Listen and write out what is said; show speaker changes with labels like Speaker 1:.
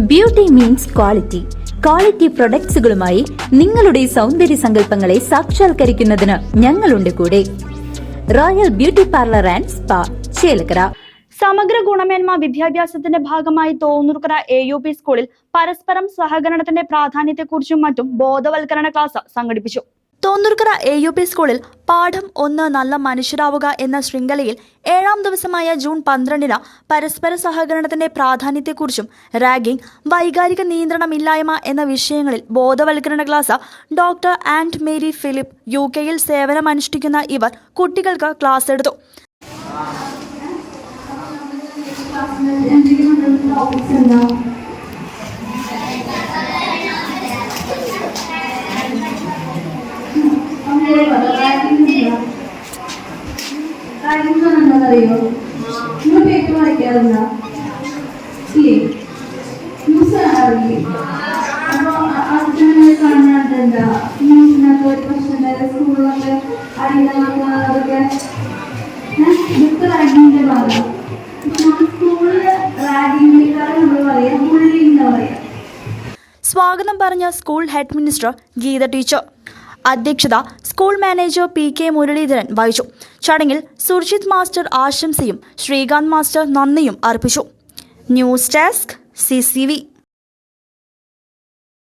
Speaker 1: Beauty means quality. Quality പ്രൊഡക്ട്സുകളുമായി നിങ്ങളുടെ സൗന്ദര്യ സങ്കല്പങ്ങളെ സാക്ഷാത്കരിക്കുന്നതിന് ഞങ്ങളുണ്ട് കൂടെ. Royal beauty parlour and spa, Chelakkara.
Speaker 2: സമഗ്ര ഗുണമേന്മ വിദ്യാഭ്യാസത്തിന്റെ ഭാഗമായി തോന്നൂർക്കര AUP സ്കൂളിൽ പരസ്പരം സഹകരണത്തിന്റെ പ്രാധാന്യത്തെക്കുറിച്ചും മറ്റും ബോധവൽക്കരണ ക്ലാസ് സംഘടിപ്പിച്ചു. തോന്നൂർക്കര AUP സ്കൂളിൽ പാഠം 1 നല്ല മനുഷ്യരാവുക എന്ന ശൃംഖലയിൽ 7ാം ദിവസമായ ജൂൺ 12-ന് പരസ്പര സഹകരണത്തിന്റെ പ്രാധാന്യത്തെക്കുറിച്ചും റാഗിംഗ്, വൈകാരിക നിയന്ത്രണമില്ലായ്മ എന്ന വിഷയങ്ങളിൽ ബോധവൽക്കരണ class doctor and Mary Philip UK-യിൽ സേവനമനുഷ്ഠിക്കുന്ന ഇവർ കുട്ടികൾക്ക് ക്ലാസ് എടുത്തു.
Speaker 3: അറിയോ? നിങ്ങൾ പേപ്പർ വായിക്കാറുണ്ടോ? ഇല്ലേ? ന്യൂസ് അറിയില്ലേ? അപ്പോൾ അച്ഛനെ കാണാണ്ട് എന്താ ന്യൂസിനകത്ത് ഒരു പ്രശ്നം സ്കൂളിലൊക്കെ അതൊക്കെ ഇതൊക്കെ റാഗിങ്ങിന്റെ ഭാഗം. സ്കൂളിൽ റാഗിങ്ങിനേക്കാൾ നമ്മൾ പറയാം ബുള്ളിങ് എന്ന് പറയാം.
Speaker 2: സ്വാഗതം പറഞ്ഞ school head minister Geetha teacher. അധ്യക്ഷത സ്കൂൾ മാനേജർ PK മുരളീധരൻ വഹിച്ചു. ചടങ്ങിൽ സുർജിത് മാസ്റ്റർ ആശംസയും ശ്രീകാന്ത് മാസ്റ്റർ നന്ദിയും അർപ്പിച്ചു. News desk CCV.